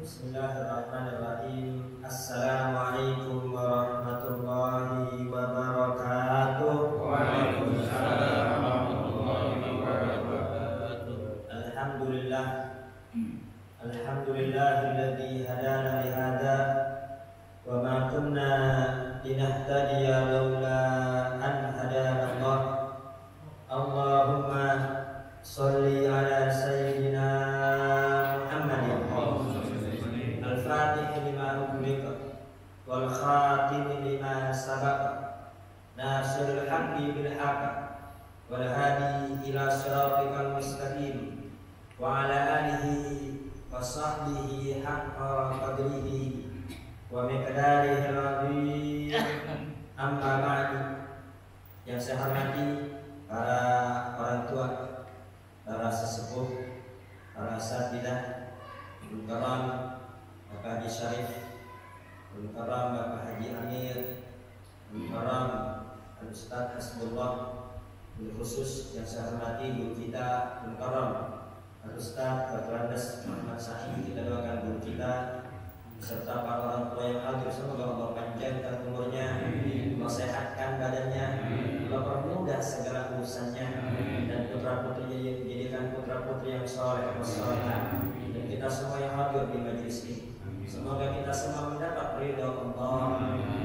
Bismillahirrahmanirrahim. Assalamualaikum warahmatullahi wabarakatuh. Waalaikumsalam warahmatullahi wabarakatuh. Alhamdulillah. Alhamdulillahilladzi hadana li hadza wa ma kunna linahtadiya laula an hadana Allah. Allahumma shalli ala sayyidina Muhammadin al-Fatih lima ughliqa wal khatim lima sabaqa nasirul haqqi bil haqq wal hadi ila siratikal mustaqim wa ala alihi wa sahbihi haqqa qadrihi wa miqdarihi al-azim. Amma ba'du. Yang saya hormati para orang tua, para sesepuh, para asatidzah, Mukarram Bapak Haji Syarif, Mukarram Bapak Haji Amir, Mukarram Al-Ustaz Hasbullah, khusus yang saya hormati guru kita Mukarram Al-Ustaz Dr. Andes Muhammad Sahih. Kita doakan guru kita beserta para orang tua yang hadir, semoga Allah panjangkan umurnya, Allah sehatkan badannya, Allah permudah segala urusannya, dan putra putrinya yang dijadikan putra putri yang soleh wassalihah. Dan kita semua yang hadir di majelis ini, semoga kita semua mendapat ridha Allah,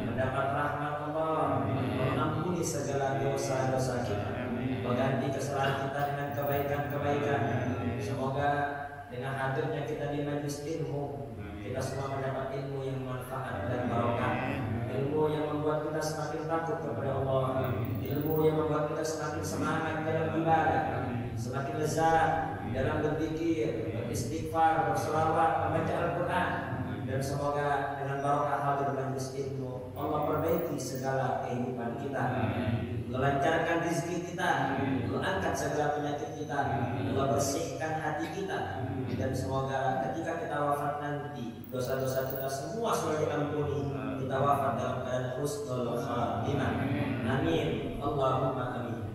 mendapat rahmat Allah, mengampuni segala dosa-dosa kita, mengganti kesalahan kita dengan kebaikan-kebaikan. Semoga dengan hadirnya kita di majelis ilmu, kita semua mendapat ilmu yang manfaat dan barokah, ilmu yang membuat kita semakin takut kepada Allah, ilmu yang membuat kita semakin semangat dalam ibadah, semakin lezat dalam berzikir, beristighfar, berselawat, membaca Al-Quran. Dan semoga dengan barokah hadir majelis ilmu, Allah perbaiki segala kehidupan kita, melancarkan rezeki kita, mengangkat segala penyakit kita, Allah bersihkan hati kita. Dan semoga ketika kita wafat nanti, dosa-dosa kita semua sudah diampuni, kita wafat dalam keadaan husnul khatimah. Amin, Allahumma amin.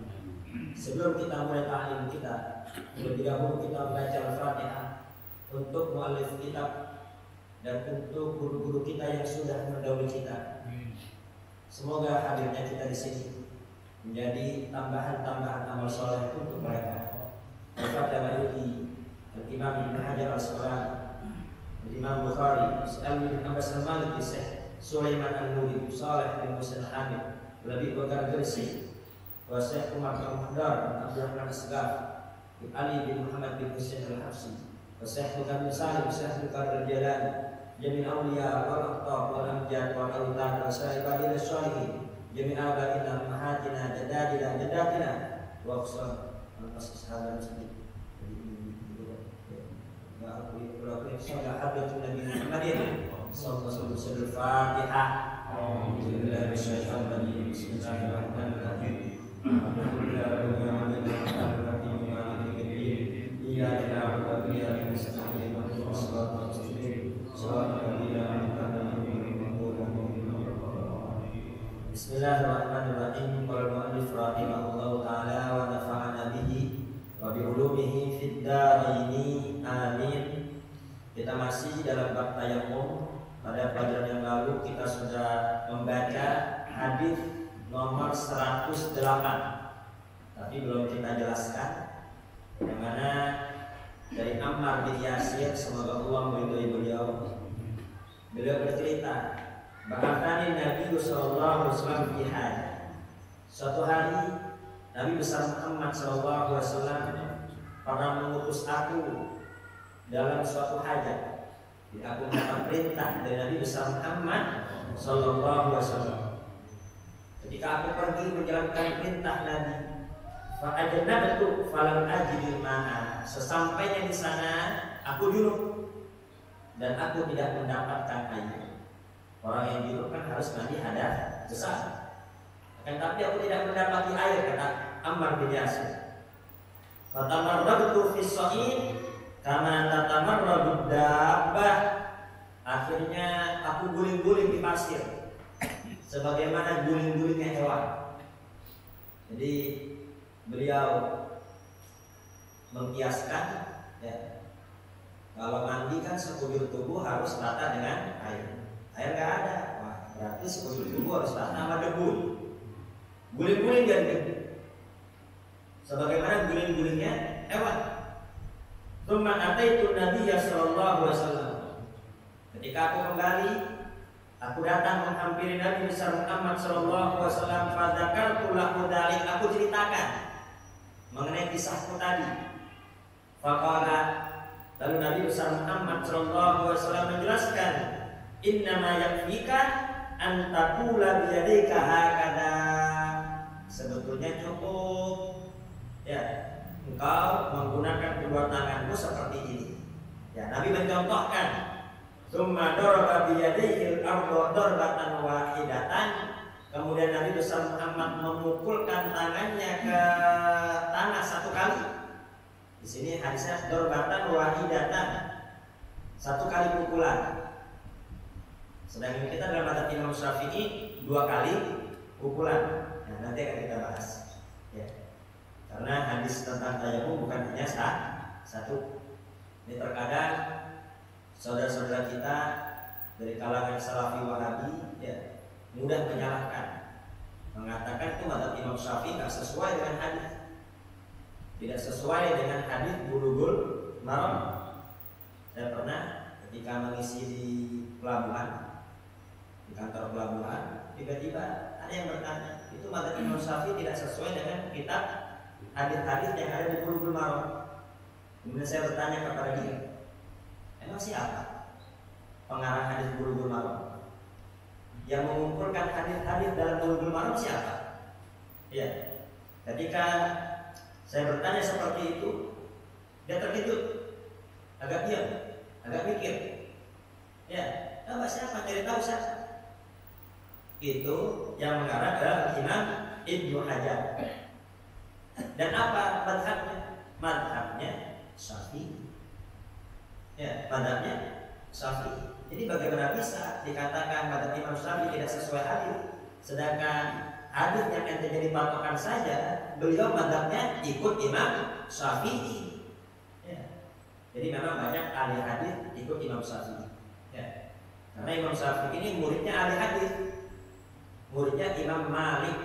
Sebelum kita mulai ta'lim kita, terlebih dahulu kita membaca Al-Fatihah untuk muallif kitab dan untuk guru-guru kita yang sudah mendahului kita. Semoga hadirnya kita di sini menjadi tambahan-tambahan amal soleh untuk mereka. Al-Fatihah Al-Imam Ibn Hajar Al-Asqalani, Al-Imam Bukhari, Al-Imam Abbas Al-Maliki, Syekh Sulaiman Al-Nuri, Saleh bin Musa Al-Hamid, Lebih Bakar Gersi, wa Syekh Umar Al-Muhdar, Abdul Rahman As-Segaf, Ali bin Muhammad bin Hussein Al-Hafsi, wa Syekh Muhammad Salim, Syekh Bukhari Al-Jalani, Jamin Awliya wal-Aqtab wal-Amjad wal-Awtad wa Sa'ibadil As-Salihin, Jamin Abaina Mahatina Jadadina Jadatina wa Qasam Al-Qasas Hadar Muslim. Sholat hadratin Nabi Muhammadin sallallahu alaihi wasallam. Al-Fatihah. Alhamdulillah bisyaitan rajim. Bismillahirrahmanirrahim. Bismillahirrahmanirrahim. Qala mu'allif rahimahullahu ta'ala wa nafa'ana bihi wa bi ulumihi fid dharaini. Amin. Kita masih dalam bab tayammum. Pada pelajaran yang lalu kita sudah membaca hadis nomor 108, tapi belum kita jelaskan, yang mana dari Ammar bin Yasir, semoga Allah meridhai beliau. Beliau bercerita, bahkan Nabi sallallahu alaihi wasallam fi haji. Suatu hari Nabi besar Muhammad sallallahu alaihi wasallam pernah mengutus aku dalam suatu hajat. Aku mendapat perintah dari Nabi besar Muhammad sallallahu alaihi wasallam. Ketika aku pergi menjalankan perintah Nabi, fa ajnabtu falam ajidil ma'a. Sesampainya di sana aku junub dan aku tidak mendapatkan air. Orang yang junub kan harus mandi hadas besar. Akan tapi aku tidak mendapati air, kata Ammar bin Yasir. Fatamarrabtu fis sa'id kama tatamarrabud dabbah. Akhirnya aku guling-guling di pasir sebagaimana guling-gulingnya hewan. Jadi beliau mengkiaskan ya, Kalau mandi kan sekujur tubuh harus rata dengan air. Air nggak ada, wah berarti sekujur tubuh harus rata sama debu. Guling-guling dan debu. Sebagaimana guling-gulingnya hewan. Tsumma ataitu Nabiyya sallallahu alaihi wasallam. Ketika aku kembali, aku datang menghampiri Nabi besar Muhammad sallallahu alaihi wasallam. Fadzakartu lahu dzalik, aku ceritakan mengenai kisahku tadi. Faqala, lalu Nabi besar Muhammad sallallahu alaihi wasallam menjelaskan, innama yakfika an taqula bi yadika hakada. Sebetulnya cukup ya engkau menggunakan kedua tanganmu seperti ini. Ya, Nabi mencontohkan. Tsumma daraba bi yadayhi al-ardha darbatan wahidatan. Kemudian Nabi besar Muhammad memukulkan tangannya ke tanah satu kali. Di sini hadisnya darbatan wahidatan. Satu kali pukulan. Sedangkan kita dalam madzhab Imam Syafi'i 2 kali pukulan. Nah, nanti akan kita bahas. Ya. Karena hadis tentang tayamum bukan hanya satu. Ini terkadang saudara-saudara kita dari kalangan Salafi Wahabi ya, mudah menyalahkan, mengatakan itu madzhab Imam Syafi'i tidak sesuai dengan hadis, tidak sesuai dengan hadis Bulughul Maram. Saya pernah ketika mengisi di pelabuhan, di kantor pelabuhan, tiba-tiba ada yang bertanya, itu madzhab Imam Syafi'i tidak sesuai dengan kitab hadis-hadis yang ada di Bulughul Maram. Kemudian saya bertanya kepada dia, emang siapa pengarang hadis Bulughul Maram? Yang mengumpulkan hadis-hadis dalam Bulughul Maram siapa? Ya, ketika saya bertanya seperti itu, dia terkejut, agak diam, agak mikir. Ya, apa siapa? Cari tahu siapa? Itu yang mengarang adalah Imam Ibnu Hajar. Dan apa madhabnya? Madhabnya Syafi'i. Ya, madhabnya Syafi'i. Jadi bagaimana bisa dikatakan madhab Imam Syafi'i tidak sesuai hadis, sedangkan hadis yang ente jadi patokan saja, beliau madhabnya ikut Imam Syafi'i. Ya. Jadi memang banyak ahli hadis ikut Imam Syafi'i. Ya. Karena Imam Syafi'i ini muridnya ahli hadis, muridnya Imam Malik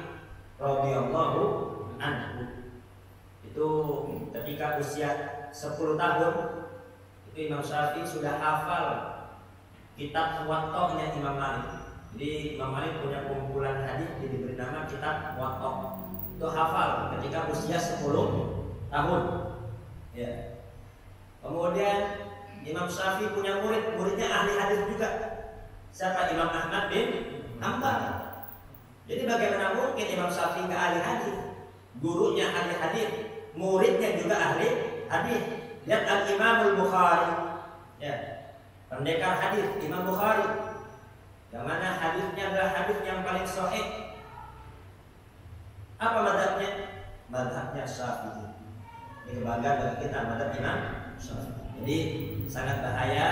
radhiyallahu anhu. Itu ketika usia 10 tahun itu Imam Syafi'i sudah hafal kitab Muwatta'nya Imam Malik. Jadi Imam Malik punya kumpulan hadis yang diberi nama kitab Muwatta'. Itu hafal ketika usia 10 tahun. Ya. Kemudian Imam Syafi'i punya muridnya ahli hadis juga. Siapa? Imam Ahmad bin Hanbal. Jadi bagaimana mungkin Imam Syafi'i enggak ahli hadis? Gurunya ahli hadis, muridnya juga ahli hadis. Lihat Al-Imamul Bukhari. Ya. Pendekar hadis Imam Bukhari. Yang mana hadisnya adalah hadis yang paling sahih. Apa madhabnya? Madhabnya Syafi'i. Ini kebanggaan bagi kita, madhab Imam Syafi'i. Jadi sangat bahaya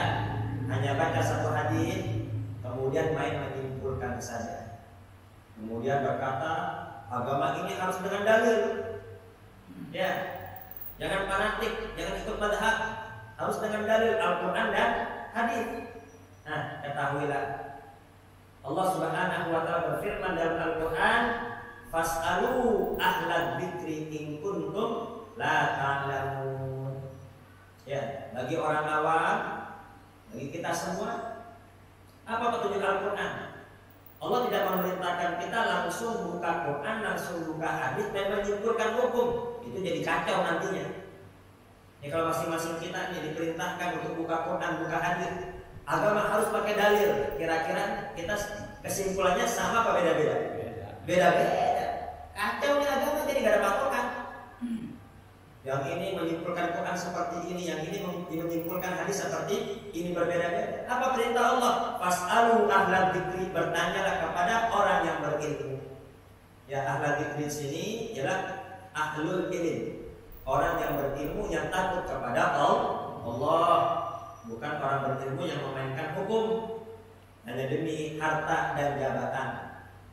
hanya baca satu hadis kemudian main menyimpulkan saja. Kemudian berkata agama ini harus dengan dalil. Ya, jangan fanatik, jangan ikut madhab, harus dengan dalil Al-Quran dan hadis. Nah, ketahuilah Allah Subhanahu wa taala berfirman dalam Al-Quran, "Fas'alu ahlal dzikri in kuntum la ta'lamun." Ya, bagi orang awam, bagi kita semua, apa petunjuk Al-Quran? Allah tidak memerintahkan kita langsung buka Quran, langsung buka hadis dan menyimpulkan hukum. Itu jadi kacau nantinya. Ini kalau masing-masing kita ini diperintahkan untuk buka Quran, buka hadis, agama harus pakai dalil. Kira-kira kita kesimpulannya sama apa beda-beda? Beda-beda. Kacau nih agama, jadi gak ada patokan. Yang ini menyimpulkan Quran seperti ini, yang ini menyimpulkan hadis seperti ini, berbeda-beda. Apa perintah Allah? Fas'alu ahlal dzikri, bertanyalah kepada orang yang berilmu. Ya, ahlal dzikri sini ialah ahlul ilm, orang yang berilmu yang takut kepada Allah, bukan orang berilmu yang memainkan hukum hanya demi harta dan jabatan.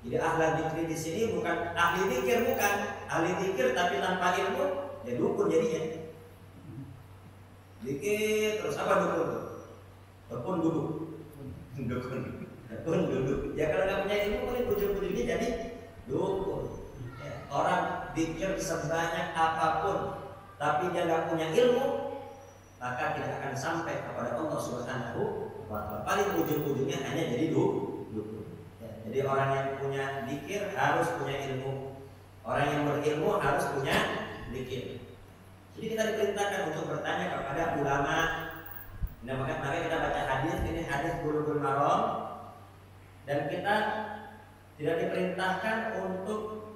Jadi ahlul dzikri di sini bukan ahli dzikir, bukan ahli dzikir tapi tanpa ilmu, ya dukun jadinya. Dikit terus apa dukun? Dukun duduk. Dukun duduk. Ya kalau nggak punya ilmu paling ujung-ujungnya jadi dukun. Ya, orang zikir sebanyak apapun, tapi dia nggak punya ilmu, maka tidak akan sampai kepada Allah Subhanahu wa Ta'ala. Paling ujung-ujungnya hanya jadi dukun. Ya, jadi orang yang punya zikir harus punya ilmu. Orang yang berilmu harus punya zikir. Jadi kita diperintahkan untuk bertanya kepada ulama. Nah, maka kita baca hadis, ini hadis Bulughul Maram, dan kita tidak diperintahkan untuk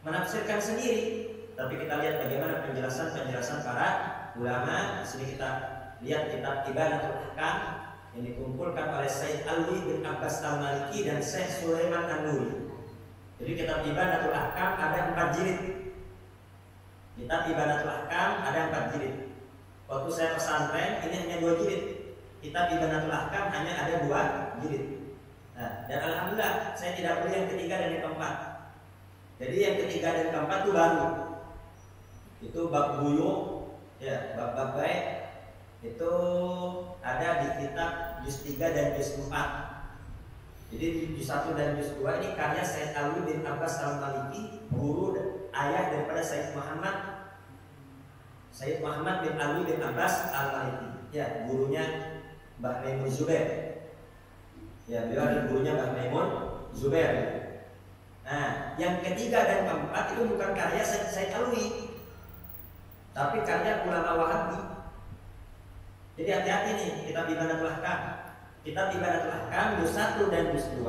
menafsirkan sendiri, tapi kita lihat bagaimana penjelasan para ulama. Di sini kita lihat kitab Ibanatul Ahkam yang dikumpulkan oleh Syekh Alwi bin Abbas Al-Maliki dan Syekh Sulaiman An-Nuri. Jadi kitab Ibanatul Ahkam ada 4 jilid. Kitab Ibanatul Ahkam ada 4 jilid. Waktu saya pesantren ini hanya 2 jilid. Kitab Ibanatul Ahkam hanya ada 2 jilid. Nah, dan alhamdulillah saya tidak beli yang ketiga dan yang keempat. Jadi yang ketiga dan keempat itu baru. Itu bab buyung, ya, bab baik. Itu ada di kitab juz 3 dan juz 4. Jadi di juz 1 dan juz 2 ini karya Syekh Alwi bin Abbas Al-Maliki, guru ayah daripada Syekh Muhammad bin Alwi bin Abbas Al-Maliki. Ya, gurunya Mbah Maimun Zubair. Ya, beliau adalah gurunya Mbah Maimun Zubair. Nah, yang ketiga dan keempat itu bukan karya Syekh Alwi, tapi karya ulama Wahabi. Jadi hati-hati nih, kitab Ibanatul Ahkam. Kitab Ibanatul Ahkam juz 1 dan juz 2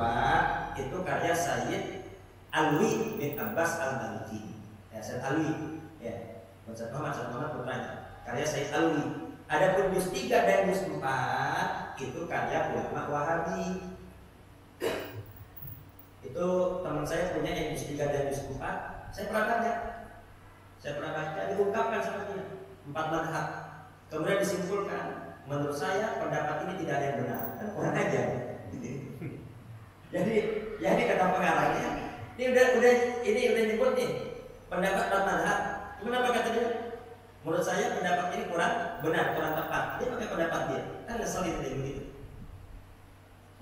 itu karya Syekh Alwi bin Abbas Al-Maliki. Ya, Syekh Alwi. Ya, Syekh Muhammad putranya. Karya Syekh Alwi. Adapun juz 3 dan juz 4 itu karya ulama Wahabi. Itu teman saya punya yang juz 3 dan juz 4. Saya pernah baca diungkapkan seperti ini 4 madhab. Kemudian disimpulkan, menurut saya pendapat ini tidak ada yang benar. Kan kurang aja. Jadi kata pengarangnya, ini udah nyebut nih pendapat 4 madhab. Kenapa kata dia? Menurut saya pendapat ini kurang benar, kurang tepat. Dia pakai pendapat dia. Kan ngeselin kayak begitu.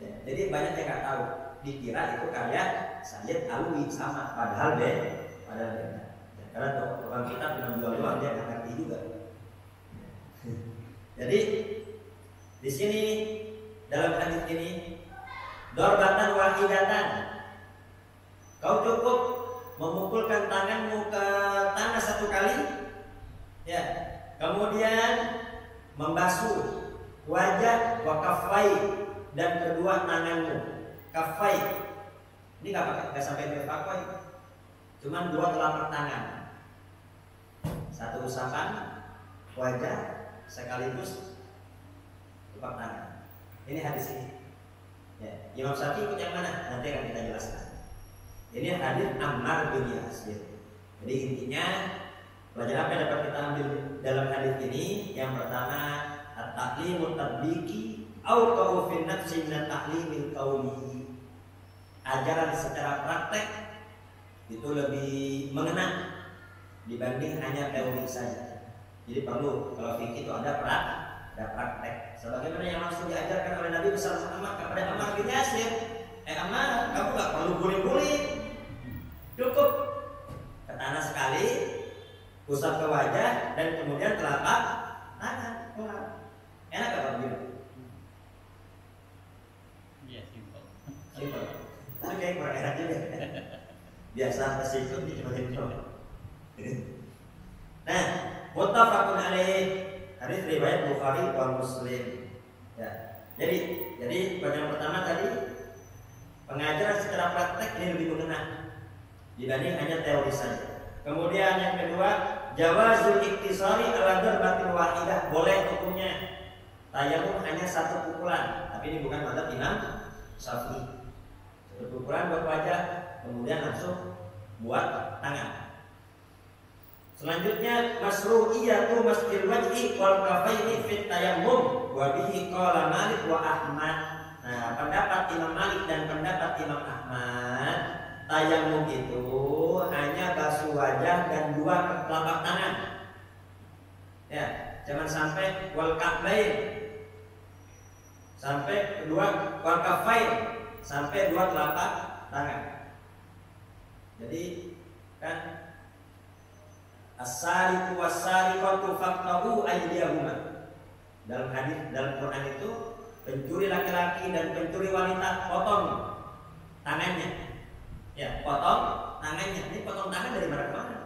Ya, jadi banyak yang nggak tahu. Dikira itu karya Syekh Alwi sama, padahal beda. Ya, karena tukang kitab cuma jual-jual, dia nggak ngerti juga. Jadi di sini dalam hadis ini darbatan wahidatan, kau cukup memukulkan tanganmu ke tanah 1 kali, ya, kemudian membasuh wajah wa kaffai dan kedua tanganmu. Kaffai ini nggak sampai berpakai, cuman 2 telapak tangan, 1 usapan wajah sekaligus telapak tangan. Ini hadis ini. Ya, Imam Syafi'i ikut yang mana? Nanti akan kita jelaskan. Ini hadis Ammar bin Yasir. Jadi intinya pelajaran apa yang dapat kita ambil dalam hadis ini? Yang pertama, at-ta'limut tatbiqi au qawfin nafsi min at-ta'limil qawli. Ajaran secara praktek itu lebih mengena dibanding hanya teori saja. Jadi perlu, kalau fikih itu ada praktek. Sebagaimana yang langsung diajarkan oleh Nabi besar Muhammad kepada Ammar bin Yasir. Ammar, kamu gak perlu guling-guling, cukup ke tanah sekali, usap ke wajah dan kemudian telapak tangan. Enak gak begitu? Iya, simpel. Tapi kayak kurang enak juga. Biasa tersikut di cuma. Nah, muttafaqun alaih, hadis riwayat Bukhari dan Muslim. Ya. Jadi yang pertama tadi pengajaran secara praktek ini lebih mengena dibanding hanya teori saja. Kemudian yang kedua, jawazul iktisari ala darbatil wahidah, boleh hukumnya tayamum hanya 1 pukulan, tapi ini bukan madzhab Imam Syafi'i. 1 pukulan buat wajah, kemudian langsung buat tangan. Selanjutnya masru'iyatu masjil wajhi wal kafaini fit tayammum wa bihi qala Malik wa Ahmad. Nah, pendapat Imam Malik dan pendapat Imam Ahmad, tayammum itu hanya basuh wajah dan 2 telapak tangan. Ya, jangan sampai wal ka'bain, sampai kedua wal kafain, sampai dua telapak tangan. Jadi kan as-sariqu was-sariqatu faqtahu aydiyahuma. Dalam hadis dalam Quran itu pencuri laki-laki dan pencuri wanita potong tangannya. Ya, potong tangannya. Ini potong tangan dari mana ke mana?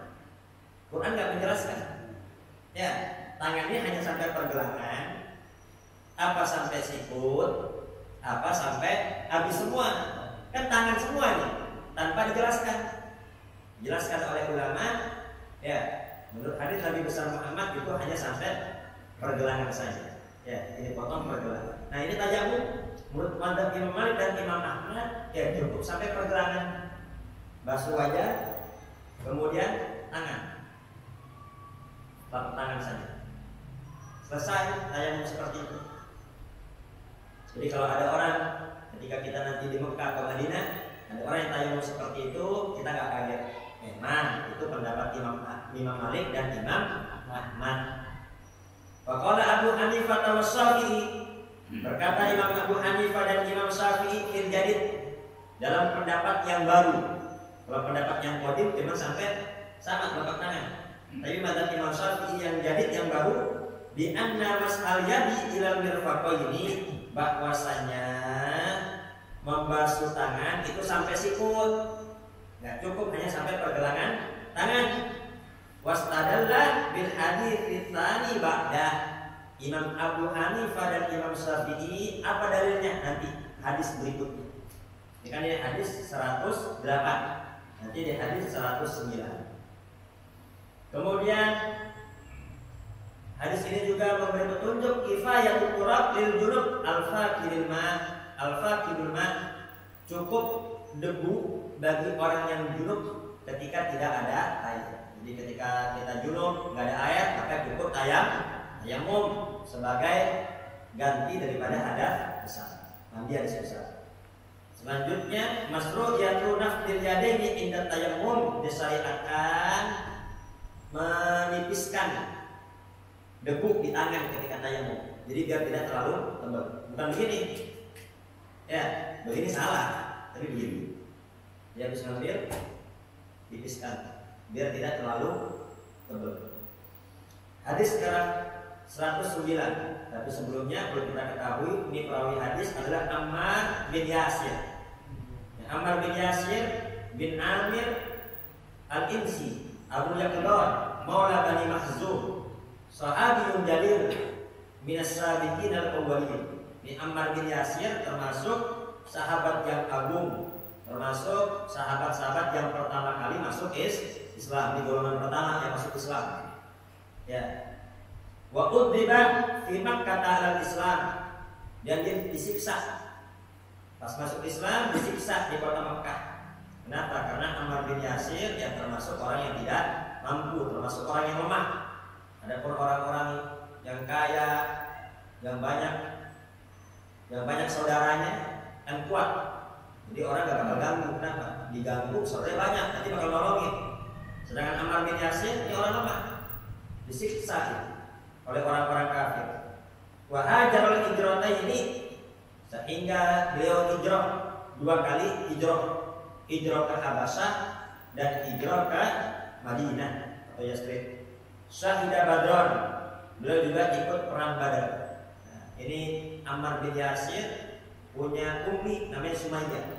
Quran nggak menjelaskan. Ya, tangannya hanya sampai pergelangan, apa sampai sikut, apa sampai habis semua. Kan tangan semuanya tanpa dijelaskan. Dijelaskan oleh ulama, ya, menurut hadis Nabi besar Muhammad itu hanya sampai pergelangan saja. Ya, ini potong pergelangan. Nah, ini tayamum menurut madzhab Imam Malik dan Imam Ahmad, ya cukup sampai pergelangan. Basuh wajah, kemudian tangan, telapak tangan saja. Selesai tayamum seperti itu. Jadi kalau ada orang ketika kita nanti di Mekah atau Madinah, ada orang yang tayamum seperti itu, kita nggak kaget. Memang itu pendapat Imam Malik dan Imam Ahmad. Waqala Abu Hanifah wa Syafi'i, berkata Imam Abu Hanifah dan Imam Syafi'i fil jadid, dalam pendapat yang baru. Kalau pendapat yang qadim cuma sampai sama telapak tangan. Tapi madzhab Imam Syafi'i yang jadid yang baru, di anna mas'al yadi ilal mirfaqaini, bahwasanya membasuh tangan itu sampai sikut, nggak cukup hanya sampai pergelangan tangan. Wastadalla bil hadits tsani ba'da. Imam Abu Hanifah dan Imam Syafi'i apa dalilnya? Nanti hadis berikutnya. Ini kan ini hadis 108. Nanti di hadis 109. Kemudian hadis ini juga memberi petunjuk kifayatul turab lil junub al-faqidil ma, cukup debu bagi orang yang junub ketika tidak ada air. Jadi ketika kita junub nggak ada air, maka cukup tayamum sebagai ganti daripada hadas besar, mandi hadas besar. Selanjutnya masru'iyatu nafdil yadaini inda tayammum, disyariatkan menipiskan debu di tangan ketika tayammum. Jadi biar tidak terlalu tebal. Bukan begini. Ya, begini salah, tapi begini. Dia harus ngambil, tipiskan biar tidak terlalu tebal. Hadis sekarang 109. Tapi sebelumnya perlu kita ketahui ini perawi hadis adalah Ammar bin Yasir. Ammar bin Yasir bin Amir Al-Insi Abu Yaqdar Maula Bani Makhzum, sahabiyun jalil minas sabiqin al-awwalin. Ini Ammar bin Yasir termasuk sahabat yang agung, termasuk sahabat-sahabat yang pertama kali masuk Islam, di golongan pertama yang masuk Islam. Ya. Wa udziba fi Makkah al-Islam, dan dia disiksa pas masuk Islam, disiksa di kota Mekah. Kenapa? Karena Ammar bin Yasir yang termasuk orang yang tidak mampu, termasuk orang yang lemah. Adapun orang-orang yang kaya, yang banyak saudaranya kan kuat. Jadi orang gak bakal ganggu. Kenapa? Diganggu saudaranya banyak, nanti bakal nolongin. Sedangkan Ammar bin Yasir ini orang lemah, disiksa oleh orang-orang kafir. Wa hajarul hijrata ini, sehingga beliau hijrah 2 kali, hijrah ke Habasyah dan hijrah ke Madinah atau Yathrib. Syahidah Badron, beliau juga ikut perang Badar. Nah, ini Ammar bin Yasir punya ummi namanya Sumayyah.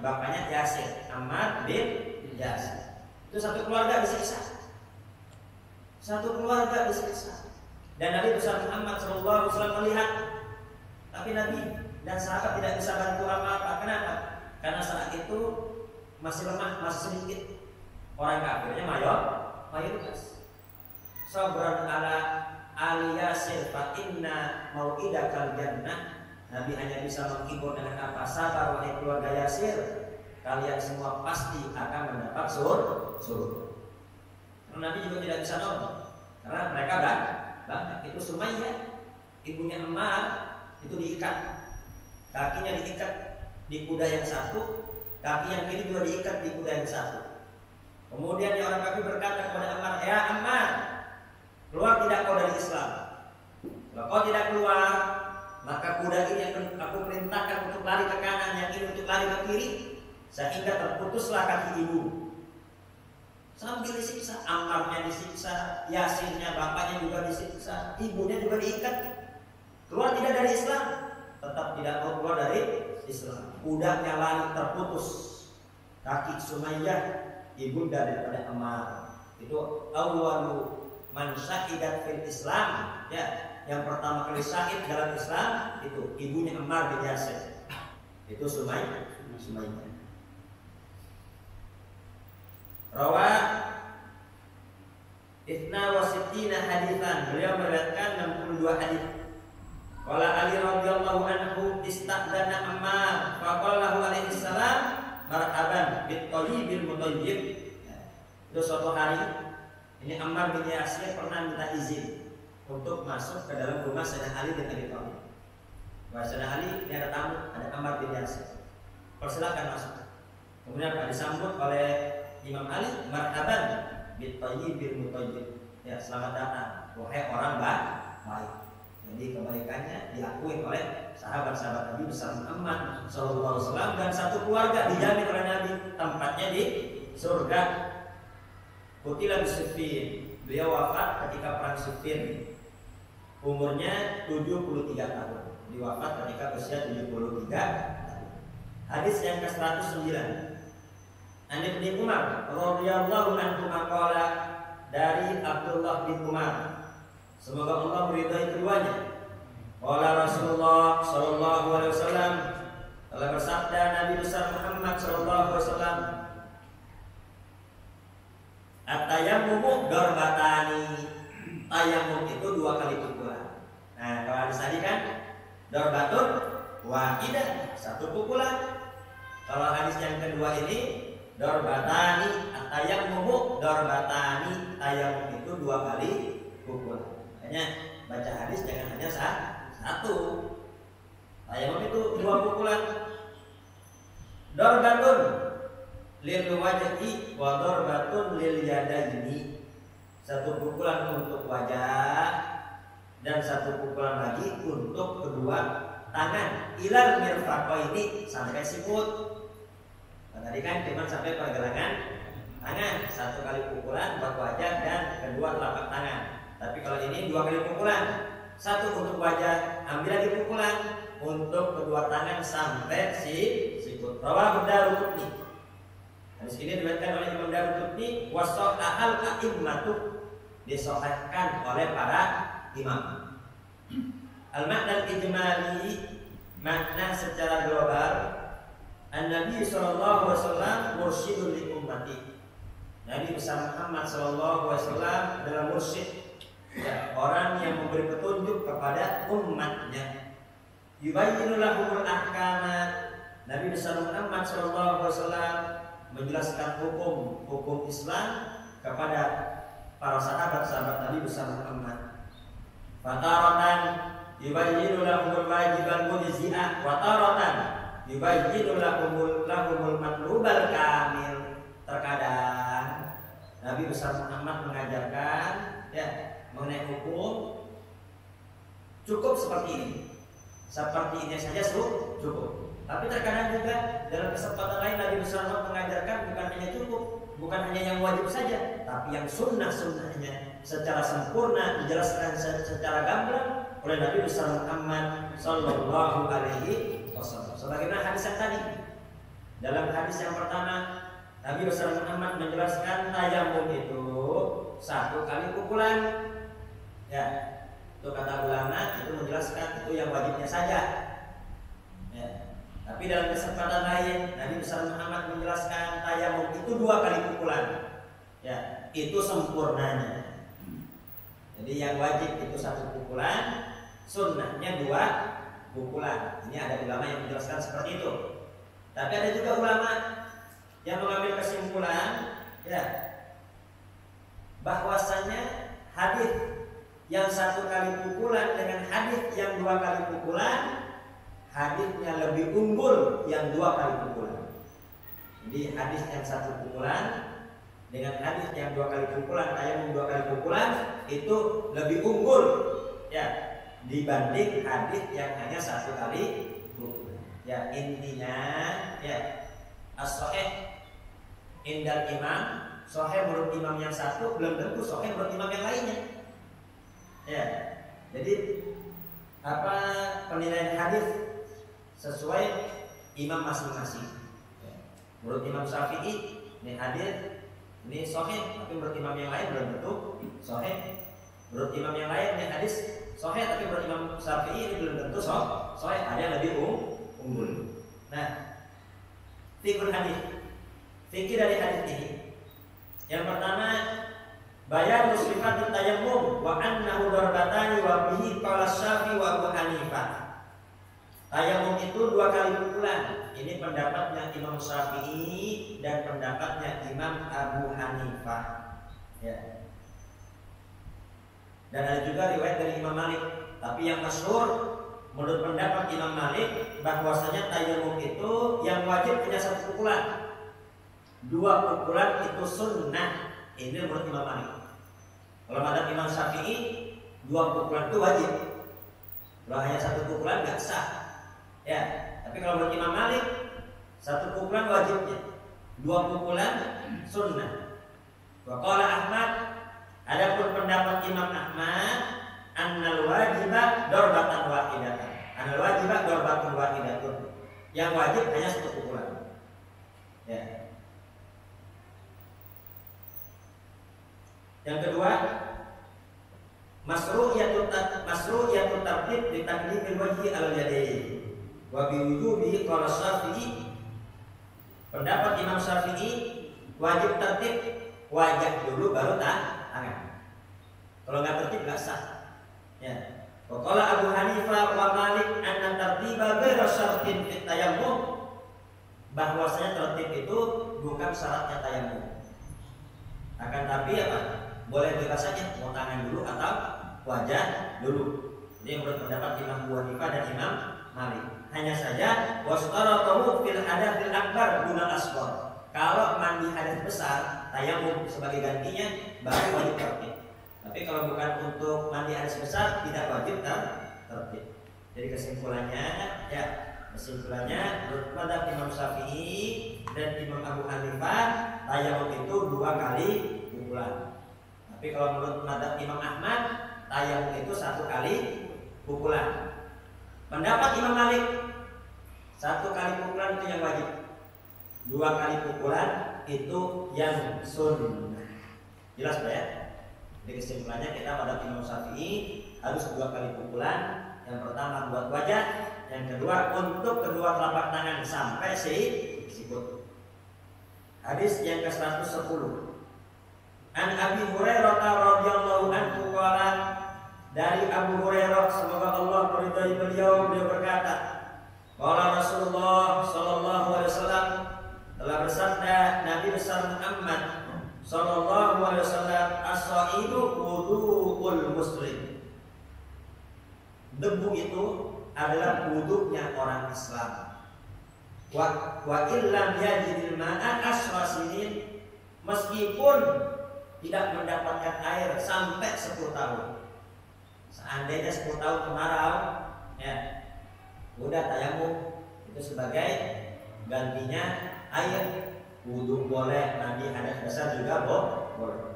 Bapaknya Yasir, Ammar bin Yasir. Itu satu keluarga disiksa. Dan Nabi besar Muhammad SAW melihat, tapi Nabi dan sahabat tidak bisa bantu apa-apa. Kenapa? Karena saat itu masih lemah, masih sedikit. Orang kafirnya mayoritas. Sabran ala ali Yasir fa inna mau'idakal jannah. Nabi hanya bisa menghibur dengan apa? Sabar wahai keluarga Yasir, kalian semua pasti akan mendapat surga. Karena Nabi juga tidak bisa nolong, karena mereka banyak. Itu Sumayyah, ibunya Ammar, itu diikat, kakinya diikat di kuda yang satu, kaki yang kiri juga diikat di kuda yang satu. Kemudian yang orang kafir berkata kepada Ammar, "Ya Ammar, keluar tidak kau dari Islam? Kalau kau tidak keluar, maka kuda ini akan aku perintahkan untuk lari ke kanan, yang ini untuk lari ke kiri, sehingga terputuslah kaki ibu." Sambil disiksa, Ammarnya disiksa, Yasinnya bapaknya juga disiksa, ibunya juga diikat. Keluar tidak dari Islam, tetap tidak mau keluar dari Islam. Kudanya lari terputus, kaki Sumayyah ibunda daripada Ammar. Itu awwalu man syahidat fil Islam, ya, yang pertama kali syahid dalam Islam itu ibunya Ammar bin Yasir. Itu Sumayyah. Rawa Ifna wasittina haditsan, beliau meriwayatkan 62 hadis. Qala Ali radhiyallahu anhu istadzana Ammar faqala lahu alaihi salam marhaban bit thayyibil mutayyib. Itu suatu hari ini Ammar bin Yasir pernah minta izin untuk masuk ke dalam rumah Sayyidina Ali bin Abi Thalib. Sayyidina Ali, ini ada tamu, ada Ammar bin Yasir. Persilakan masuk. Kemudian disambut oleh Imam Ali, marhaban bit thayyibil mutayyib. Ya, selamat datang wahai orang baik. Jadi kebaikannya diakui oleh sahabat-sahabat Nabi besar Muhammad sallallahu alaihi wasallam, dan satu keluarga dijamin oleh Nabi tempatnya di surga. Qutila bisiffin, beliau wafat ketika perang Siffin. Umurnya 73 tahun. Diwafat ketika usia 73 tahun. Hadis yang ke-109. An Ibnu Umar radhiyallahu anhu maqala, dari Abdullah bin Umar, semoga Allah meridai keduanya. Qala Rasulullah sallallahu alaihi wasallam, telah bersabda Nabi besar Muhammad sallallahu alaihi wasallam, at-tayammumu darbatani. Tayammum itu 2 kali pukulan. Nah, kalau hadis tadi kan darbatun wahidah, 1 pukulan. Kalau hadis yang kedua ini darbatani, at-tayammumu darbatani. Tayammum itu 2 kali pukulan. Makanya baca hadis jangan hanya 1. Tayammum itu 2 pukulan. Darbatun lil wajhi wa darbatun lil yadaini. 1 pukulan untuk wajah dan 1 pukulan lagi untuk kedua tangan. Ilal mirfaqaini, sampai sikut. Tadi kan cuma sampai pergelangan tangan. 1 kali pukulan buat wajah dan kedua telapak tangan. Tapi kalau ini 2 kali pukulan. 1 untuk wajah, ambil lagi pukulan untuk kedua tangan sampai sikut. Rawahu Daruqutni. Hadis ini diriwayatkan oleh Imam Daruqutni, wasahhal a'immatu, disahihkan oleh para imam. Al-makna al-ijmali, makna secara global, An-Nabi sallallahu alaihi wasallam mursyidun li ummati. Nabi besar Muhammad sallallahu alaihi wasallam adalah mursyid, ya, orang yang memberi petunjuk kepada umatnya. Yubayyinu lahumul ahkama. Nabi besar Muhammad sallallahu alaihi wasallam menjelaskan hukum Islam kepada para sahabat-sahabat Nabi besar Muhammad. Fataratan yubayyinu lahumul wajibal mujzi'ah wa taratan yubayyinu lahumul matlubal kamil. Terkadang Nabi besar Muhammad mengajarkan, ya, mengenai hukum cukup seperti ini. Seperti ini saja cukup. Tapi terkadang juga dalam kesempatan lain Nabi besar Muhammad mengajarkan bukan hanya cukup, bukan hanya yang wajib saja, tapi yang sunnah-sunnahnya secara sempurna dijelaskan secara gamblang oleh Nabi besar Muhammad sallallahu alaihi wasallam. Sebagaimana hadis yang tadi. Dalam hadis yang pertama, Nabi besar Muhammad menjelaskan tayammum itu 1 kali pukulan. Ya, itu kata ulama itu menjelaskan itu yang wajibnya saja. Ya. Tapi dalam kesempatan lain Nabi besar Muhammad menjelaskan tayammum itu 2 kali pukulan. Ya, itu sempurnanya. Jadi yang wajib itu 1 pukulan, sunnahnya 2 pukulan. Ini ada ulama yang menjelaskan seperti itu. Tapi ada juga ulama yang mengambil kesimpulan, ya, bahwasanya hadis yang 1 kali pukulan dengan hadis yang 2 kali pukulan, hadisnya lebih unggul yang 2 kali pukulan. Jadi hadis yang 1 pukulan dengan hadis yang 2 kali pukulan, tayamum 2 kali pukulan itu lebih unggul ya dibanding hadis yang hanya 1 kali pukulan. Ya intinya ya as-sahih indal imam, sahih menurut imam yang satu belum tentu sahih menurut imam yang lainnya. Ya. Jadi apa penilaian hadis sesuai imam masing-masing. Ya. Menurut Imam Syafi'i ini hadis ini sahih, tapi menurut imam yang lain belum tentu sahih. Menurut imam yang lain ini hadis sahih, tapi menurut Imam Syafi'i ini belum tentu sahih, ada yang lebih unggul. Nah, fikih hadis. Fikih dari hadis ini. Yang pertama, bayan sifatul tayammum wa annahu darbatani wa bihi qala Syafi'i wa Abu Hanifah. Tayammum itu 2 kali pukulan. Ini pendapatnya Imam Syafi'i dan pendapatnya Imam Abu Hanifah. Ya. Dan ada juga riwayat dari Imam Malik. Tapi yang masyhur menurut pendapat Imam Malik bahwasanya tayammum itu yang wajib hanya 1 pukulan. 2 pukulan itu sunnah. Ini menurut Imam Malik. Kalau ada Imam Syafi'i 2 pukulan itu wajib. Kalau hanya 1 pukulan nggak sah. Ya, tapi kalau menurut Imam Malik 1 pukulan wajibnya, 2 pukulan sunnah. Wa qala Ahmad, adapun pendapat Imam Ahmad, annal wajiba darbatan wahidatan. Annal wajiba darbatan wahidatun. Yang wajib hanya 1 pukulan. Ya. Yang kedua, masru'iyatut tartib li taqdimil wajhi al yadayn wa bi wujubi qala Syafi'i. Pendapat Imam Syafi'i wajib tertib wajah dulu baru tangan. Kalau nggak tertib nggak sah. Ya. Wa qala Abu Hanifah wa Malik anna tartiba ghairu syartin fit tayammum. Bahwasanya tertib itu bukan syaratnya tayammum. Akan tapi apa? Boleh bebas saja mau tangan dulu atau wajah dulu. Ini menurut pendapat Imam Abu Hanifah dan Imam Malik. Hanya saja wastaratahu fil hadathil akbar dunal asghar. Kalau mandi hadas besar, tayammum sebagai gantinya baru wajib tertib. Tapi kalau bukan untuk mandi hadas besar tidak wajib tertib. Jadi kesimpulannya menurut pendapat Imam Syafi'i dan Imam Abu Hanifah tayammum itu 2 kali pukulan. Tapi kalau menurut madhab Imam Ahmad, tayammum itu 1 kali pukulan. Pendapat Imam Malik, 1 kali pukulan itu yang wajib, 2 kali pukulan itu yang sunnah. Jelas ya? Jadi kesimpulannya kita pada Imam Syafi'i harus 2 kali pukulan. Yang pertama buat wajah, yang kedua untuk kedua telapak tangan sampai sikut. Hadis yang ke-110. An Abi Hurairah radhiyallahu anhu qala, dari Abu Hurairah semoga Allah meridai beliau berkata, qala Rasulullah sallallahu alaihi wasallam, telah bersabda Nabi besar Muhammad sallallahu alaihi wasallam, as-saidu wudu'ul muslim. Debu itu adalah wudunya orang Islam. Wa illam yajidil ma'a asrasinin, meskipun tidak mendapatkan air sampai 10 tahun. Seandainya 10 tahun kemarau, ya, udah tayammum itu sebagai gantinya air. Wudu boleh, mandi hadas besar juga boleh.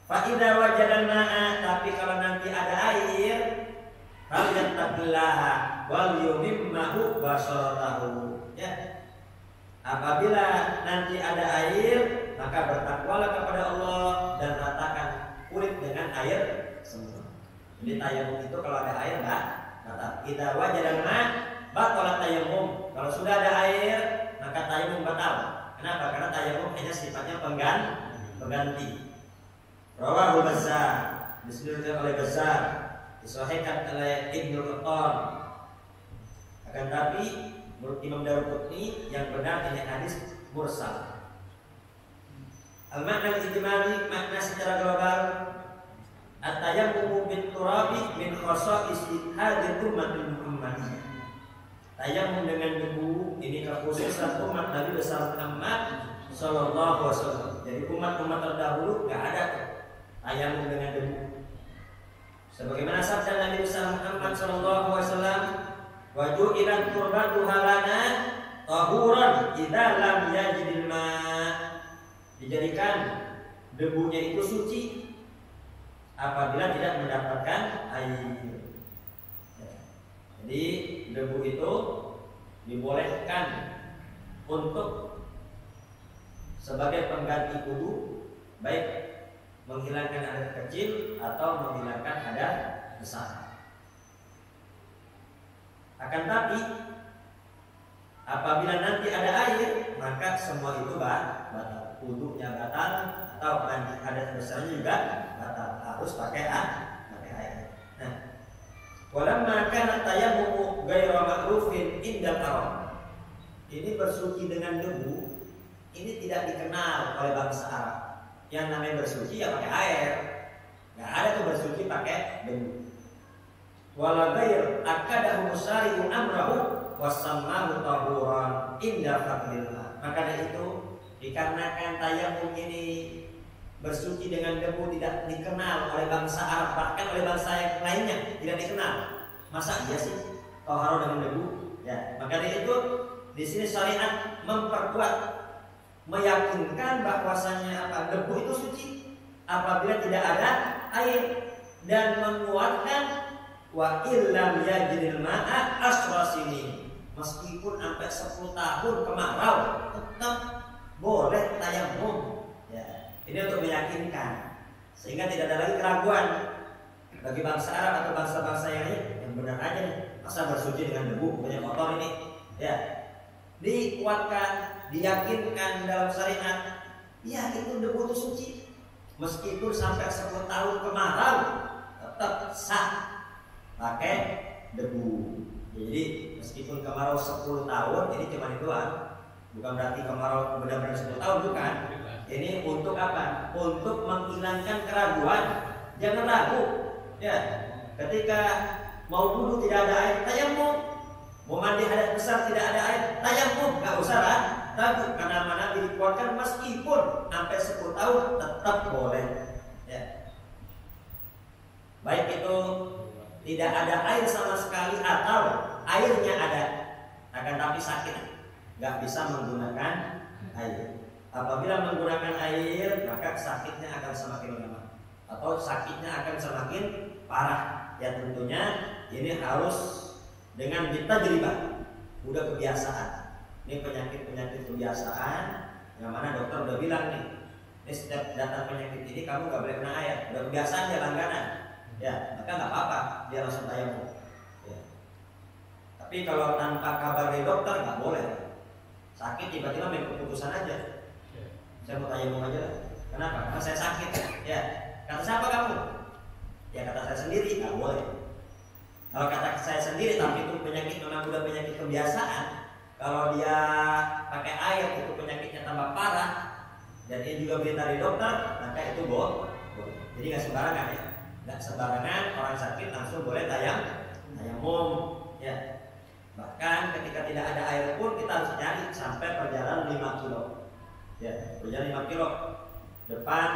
Fa idza wajada ma'a, tapi kalau nanti ada air, falyattaqillaha wal yumimmahu basharatahu. Ya. Apabila nanti ada air, maka bertakwalah kepada Allah dan ratakan kulit dengan air semua. Jadi tayammum itu kalau ada air kata kita wajah ma batalat tayammum. Kalau sudah ada air maka tayammum batal. Kenapa? Karena tayammum hanya sifatnya pengganti. Rawahu Bazzar, disebutkan oleh Bazzar, disahihkan oleh Ibnu Qattan. Akan tapi menurut Imam Daruqutni yang benar ini hadis mursal. Al-makna al-ijmali, makna secara global, at-tayammum bin turabi min khasa'is hadhihi ummatil Muhammadiyah. Tayammum dengan debu ini kekhususan umat Nabi besar Muhammad Sallallahu Alaihi Wasallam. Jadi umat-umat terdahulu nggak ada tayamum dengan debu. Sebagaimana sabda Nabi Muhammad Sallallahu Alaihi Wasallam, waju'ilat turbatu halana tahuran idza lam yajidil ma. Dijadikan debunya itu suci apabila tidak mendapatkan air. Jadi debu itu dibolehkan untuk sebagai pengganti wudu, baik menghilangkan hadas kecil atau menghilangkan hadas besar. Akan tapi apabila nanti ada air, maka semua itu batal. Wudunya batal atau nanti hadas besarnya juga batal. Harus pakai air. Nah, walamma kana tayammumu ghairu ma'rufin indal Arab. Ini bersuci dengan debu ini tidak dikenal oleh bangsa Arab. Yang namanya bersuci ya pakai air. Nggak ada tuh bersuci pakai debu. Wala ghair akadahu musari'u amrahu wasammahu tahuran inda faqrillah. Maka dari itu dikarenakan tayamum ini bersuci dengan debu tidak dikenal oleh bangsa Arab, bahkan oleh bangsa yang lainnya tidak dikenal. Masa iya sih taharah dengan debu? Ya, maka dari itu di sini syariat memperkuat, meyakinkan bahwasanya debu itu suci apabila tidak ada air, dan menguatkan wa illam yajidil ma'a asra sini, meskipun sampai 10 tahun kemarau tetap boleh tayamum. Ya, ini untuk meyakinkan sehingga tidak ada lagi keraguan bagi bangsa Arab atau bangsa-bangsa yang lain. Yang benar aja nih, masa bersuci dengan debu punya kotor ini. Ya, dikuatkan, diyakinkan dalam syariat, ya itu debu itu suci meskipun sampai 10 tahun kemarau tetap sah pakai debu. Jadi meskipun kemarau 10 tahun, ini cuma itu bukan berarti kemarau benar-benar 10 tahun, bukan. Ini untuk apa? Untuk menghilangkan keraguan. Jangan ragu. Ya, ketika mau wudu tidak ada air, tayamum. Mau mandi hadas besar tidak ada air, tayamum. Enggak usah ragu, karena mana dikuatkan meskipun sampai 10 tahun tetap boleh. Ya. Baik itu tidak ada air sama sekali atau airnya ada, akan tapi sakit, nggak bisa menggunakan air. Apabila menggunakan air, maka sakitnya akan semakin lama atau sakitnya akan semakin parah. Ya tentunya ini harus dengan tajribah, udah kebiasaan. Ini penyakit kebiasaan yang mana dokter udah bilang nih, ini setiap datang penyakit ini kamu nggak boleh kena air. Udah kebiasaan ya, langganan. Ya, maka nggak apa-apa, dia langsung tayamum. Ya. Tapi kalau tanpa kabar dari dokter nggak boleh. Sakit tiba-tiba main keputusan aja. Saya mau tayamum aja lah. Kenapa? Karena saya sakit. Ya, kata siapa kamu? Ya kata saya sendiri, nggak boleh. Kalau kata saya sendiri, tapi itu penyakit memang udah penyakit kebiasaan. Kalau dia pakai air itu penyakitnya tambah parah, dan dia juga beli dari dokter, maka itu boleh. Jadi nggak sembarangan ya. Nggak sembarangan orang sakit langsung boleh tayamum. Ya. Bahkan ketika tidak ada air pun kita harus nyari sampai perjalanan 5 kilo. Ya, perjalanan 5 kilo. Depan,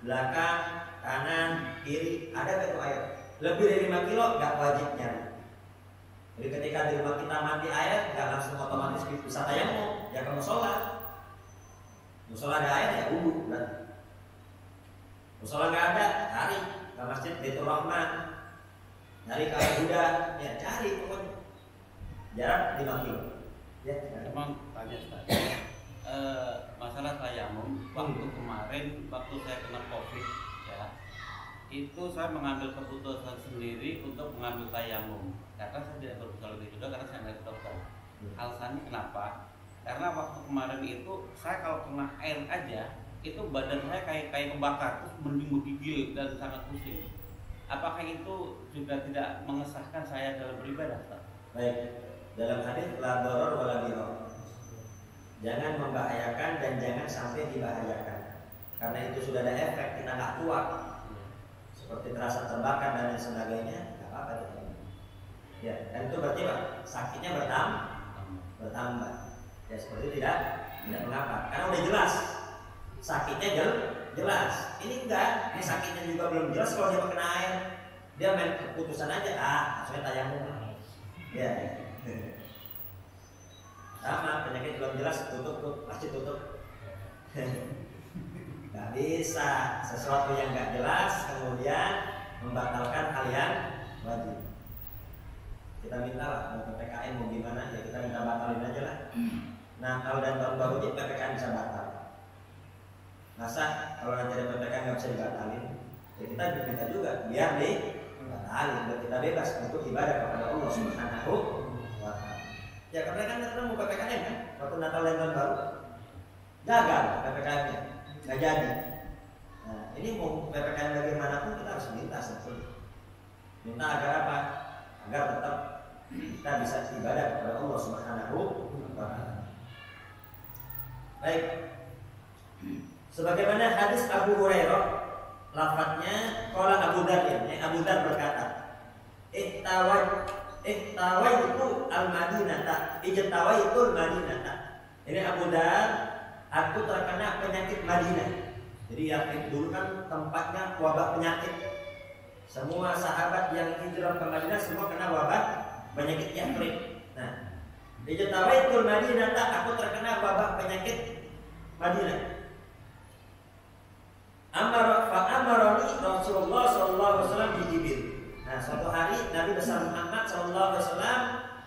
belakang, kanan, kiri, ada itu air. Lebih dari 5 kilo nggak wajib nyari. Jadi ketika di rumah kita mati air, nggak langsung otomatis bisa tayamum. Ya ke musola. Musola ada air ya wudu berarti. Musola nggak ada, cari ke masjid Baitur Rahman, cari ke Buddha, ya cari pokoknya. Jarak 5 kilo. Ya. Memang tanya masalah tayamum. Waktu kemarin, waktu saya kena COVID, ya, itu saya mengambil keputusan sendiri untuk mengambil tayamum. Karena saya tidak berusaha lebih juga karena saya nggak ke dokter. Alasannya kenapa? Karena waktu kemarin itu saya kalau kena air aja, itu badan saya kayak kebakar, terus mending menggigil dan sangat pusing. Apakah itu juga tidak mengesahkan saya dalam beribadah, Pak? Baik, dalam hadis la darar wala dirar. Jangan membahayakan dan jangan sampai dibahayakan. Karena itu sudah ada efek, kita nggak kuat. Seperti terasa terbakar dan lain sebagainya, nggak apa-apa itu. Ya, dan itu berarti Pak, sakitnya bertambah. Ya, seperti tidak tidak mengapa, karena udah jelas sakitnya jelas. Ini enggak, ini sakitnya juga belum jelas. Kalau dia kena air, dia main keputusan aja, maksudnya tayamum. Ya, sama penyakit belum jelas, pasti tutup. Gak bisa sesuatu yang gak jelas kemudian membatalkan hal yang wajib. Kita minta lah, mau PPKM mau gimana ya kita minta batalin aja lah. Natal dan tahun baru itu PPKM bisa batal. Masa kalau nanti ada PPKM nggak bisa dibatalin, ya kita minta juga biar dibatalin, biar kita bebas untuk ibadah kepada Allah Subhanahu wa Ta'ala. Ya karena kan kita mau PPKM kan, waktu Natal dan tahun baru gagal PPKM-nya, nggak jadi. Nah ini mau PPKM bagaimanapun kita harus minta sebetulnya. Minta agar apa? Agar tetap kita bisa ibadah kepada Allah Subhanahu wa Ta'ala. Baik. Sebagaimana hadis Abu Hurairah, lafadznya qala Abu Dzar, Abu Dzar berkata, "Ihtawai itu al-Madinata, ijtawai itu al-Madinata." Ini Abu Dzar, aku terkena penyakit Madinah. Jadi Yakrib dulu kan tempatnya wabah penyakit. Semua sahabat yang hijrah ke Madinah semua kena wabah penyakit Yakrib. Nah, ijtawai itu al-Madinata, aku terkena wabah penyakit Madinah. Amaroni Rasulullah SAW dijibil. Nah, suatu hari Nabi besar Muhammad SAW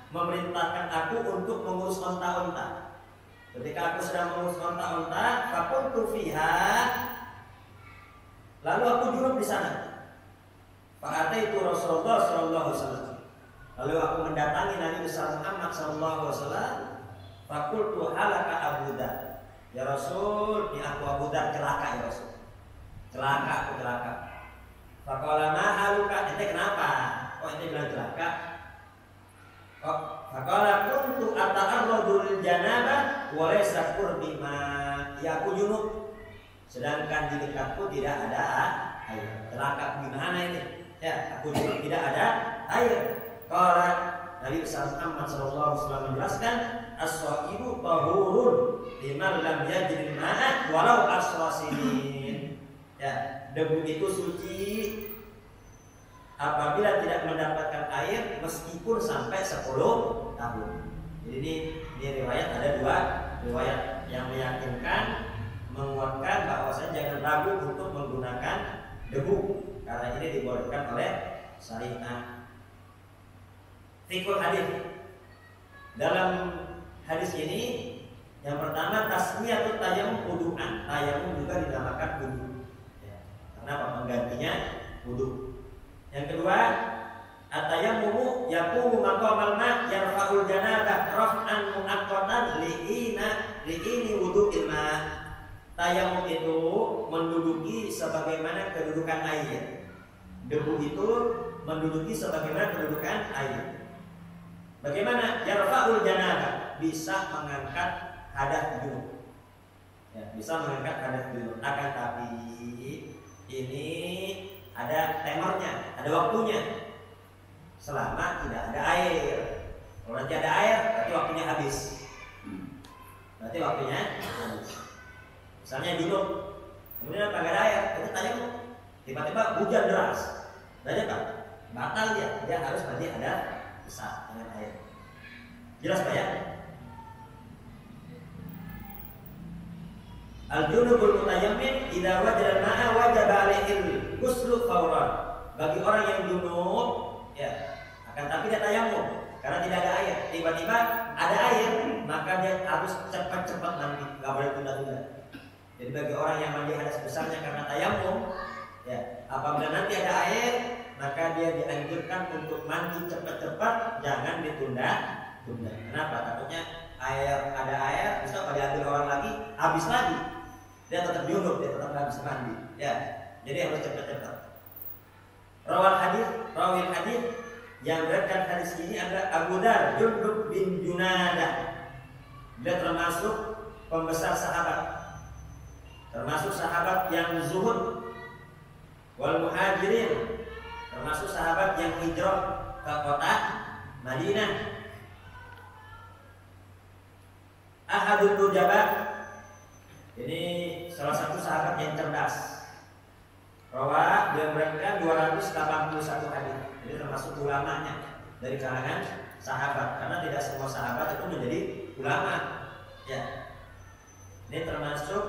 memerintahkan aku untuk mengurus onta-onta. Ketika aku sedang mengurus onta-onta, fakuntu fiha, lalu aku junub di sana. Fa'ataitu Rasulullah SAW. Lalu aku mendatangi Nabi besar Muhammad SAW. Fakultu halaka Abu Dzar. Ya Rasul, ini aku Abu Dzar celaka ya Rasul. Celaka. Faqala ma haluka, ente kenapa? Kok ente bilang celaka? Faqala kuntu ata'arradu lil janabah wa laysa qurbi ma. Ya aku junub, sedangkan di dekatku tidak ada air. Celaka gimana ini? Ya, aku junub tidak ada air. Qala Nabi Muhammad SAW menjelaskan, as-shaibu tahurun liman lam yajid ma'a walau asrasinin. Ya, debu itu suci apabila tidak mendapatkan air meskipun sampai 10 tahun. Jadi ini riwayat, ada dua riwayat yang meyakinkan, menguatkan bahwasanya jangan ragu untuk menggunakan debu karena ini dibolehkan oleh syariat. Fikul hadis. Dalam hadis ini yang pertama tasmiyatut tayammum wudu'an. Tayammum juga dinamakan wudu. Kenapa? Menggantinya wudu. Yang kedua, at-tayammumu yaqumu maqamal ma yarfa'ul janabah raf'an mu'aqqatan li'ini wudu'il ma. Tayammum itu menduduki sebagaimana kedudukan air. Debu itu menduduki sebagaimana kedudukan air. Bagaimana? Yarfa'ul janabah, bisa mengangkat hadas junub. Ya, bisa mengangkat hadas junub. Akan tapi ini ada timernya, ada waktunya. Selama tidak ada air. Kalau nanti ada air, berarti waktunya habis. Misalnya junub, kemudian nggak ada air, kita tanya tiba-tiba hujan deras, berarti apa? Batal dia harus nanti ada bisa dengan air. Jelas Pak ya? Al-junubul mutayammim idza wajada al-ma'a wajaba 'alaihi ghuslu fawran. Bagi orang yang junub ya, akan tapi dia tayammum karena tidak ada air. Tiba-tiba ada air, maka dia harus cepat-cepat mandi, enggak boleh tunda-tunda. Jadi bagi orang yang mandi hadas besarnya karena tayammum ya, apabila nanti ada air, maka dia dianjurkan untuk mandi cepat-cepat, jangan ditunda-tunda. Kenapa? Takutnya ada air, bisa diambil orang lagi, habis lagi. Dia tetap junub, dia tetap nggak bisa mandi. Ya, jadi harus cepat-cepat. Rawi hadis yang meriwayatkan hadis ini adalah Abu Dzar Jundub bin Junadah. Dia termasuk pembesar sahabat, termasuk sahabat yang zuhud wal muhajirin, termasuk sahabat yang hijrah ke kota Madinah. Ahadul Nujaba, Ini salah satu sahabat yang cerdas. Rawa dia meriwayatkan 281 hadis. Jadi termasuk ulamanya dari kalangan sahabat, karena tidak semua sahabat itu menjadi ulama. Ya. Ini termasuk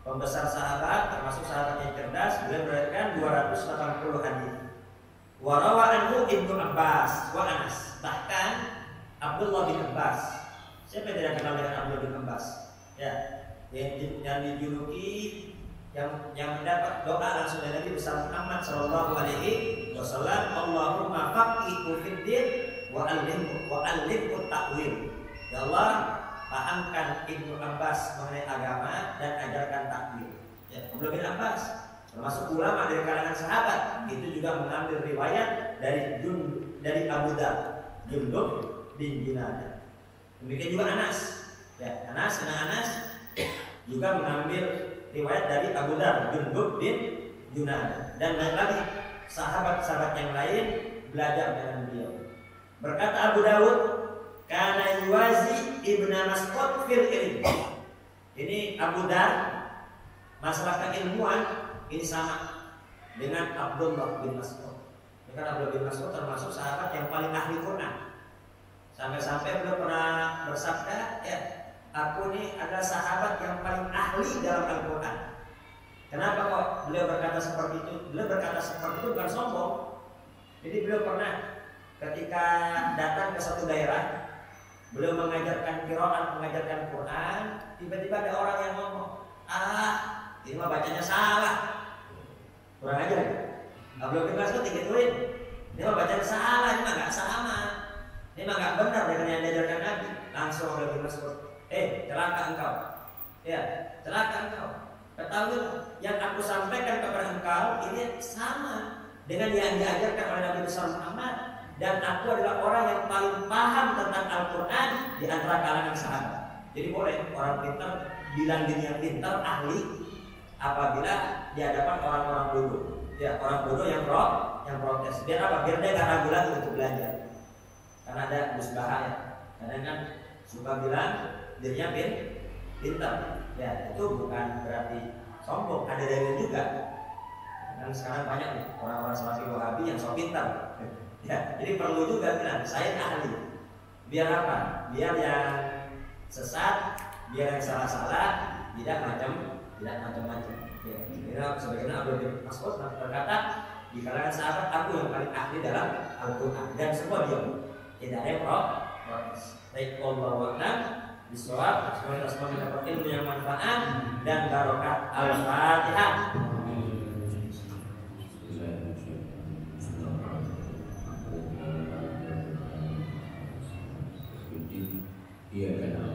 pembesar sahabat, termasuk sahabat yang cerdas. Dia meriwayatkan 280 hadis. Wa rawa anhu Ibnu Abbas wa Anas. Bahkan Abdullah bin Abbas. Siapa yang tidak kenal dengan Abdullah bin Abbas? Ya, yang dijuluki yang mendapat doa langsung dari Nabi besar Muhammad sallallahu alaihi wasallam, Allahumma faqihhu fid din wa allimhu ta'wil. Ya Allah, pahamkan Ibnu Abbas mengenai agama dan ajarkan takwil. Ya, Abdullah bin Abbas termasuk ulama dari kalangan sahabat, itu juga mengambil riwayat dari Abu Dar, Jundub bin Junadah. Demikian juga Anas. Ya, Anas juga mengambil riwayat dari Abu Dar, Jundub bin Junadah, dan banyak lagi sahabat-sahabat yang lain belajar dengan beliau. Berkata Abu Dawud, kana yuwazi Ibnu Mas'ud fil ilm. Ini Abu Dar masalah keilmuan ini sama dengan Abdullah bin Mas'ud. Karena Abdullah bin Mas'ud termasuk sahabat yang paling ahli Quran. Sampai-sampai beliau pernah bersabda, ya, aku ini adalah sahabat yang paling ahli dalam Al-Quran. Kenapa kok beliau berkata seperti itu? Beliau berkata seperti itu bukan sombong. Jadi beliau pernah ketika datang ke satu daerah, beliau mengajarkan qiraat, mengajarkan Quran, tiba-tiba ada orang yang ngomong, ini mah bacanya salah. Kurang ajar. Abdullah bin Mas'ud digituin. Ini mah bacanya salah, ini mah nggak sama. Ini mah nggak benar dengan yang diajarkan Nabi. Langsung Abdullah bin Mas'ud, celaka engkau. Ya, celaka engkau. Ketahui yang aku sampaikan kepada engkau ini sama dengan yang diajarkan oleh Nabi besar Muhammad, dan aku adalah orang yang paling paham tentang Al-Quran di antara kalangan sahabat. Jadi boleh orang pintar bilang dirinya pintar, ahli, apabila di hadapan orang-orang bodoh. Ya, orang bodoh yang protes. Biar apa? Biar dia gak ragu lagi untuk belajar. Karena ada musbahah ya. Karena kan suka bilang dirinya pintar. Ya, itu bukan berarti sombong. Ada dalil juga. Dan sekarang banyak nih orang-orang Salafi Wahabi yang sok pintar. Ya, jadi perlu juga bilang saya ahli. Biar apa? Biar yang sesat, biar yang salah-salah tidak macam-macam. Ya, sebagaimana Abdullah bin Mas'ud berkata, di kalangan sahabat aku yang paling ahli dalam Al-Quran, dan semua diam, tidak ada yang protes. Baik, wallahu a'lam bishawab. Semoga kita semua mendapat ilmu yang manfaat dan barokah. Al-Fatihah. Iya kan.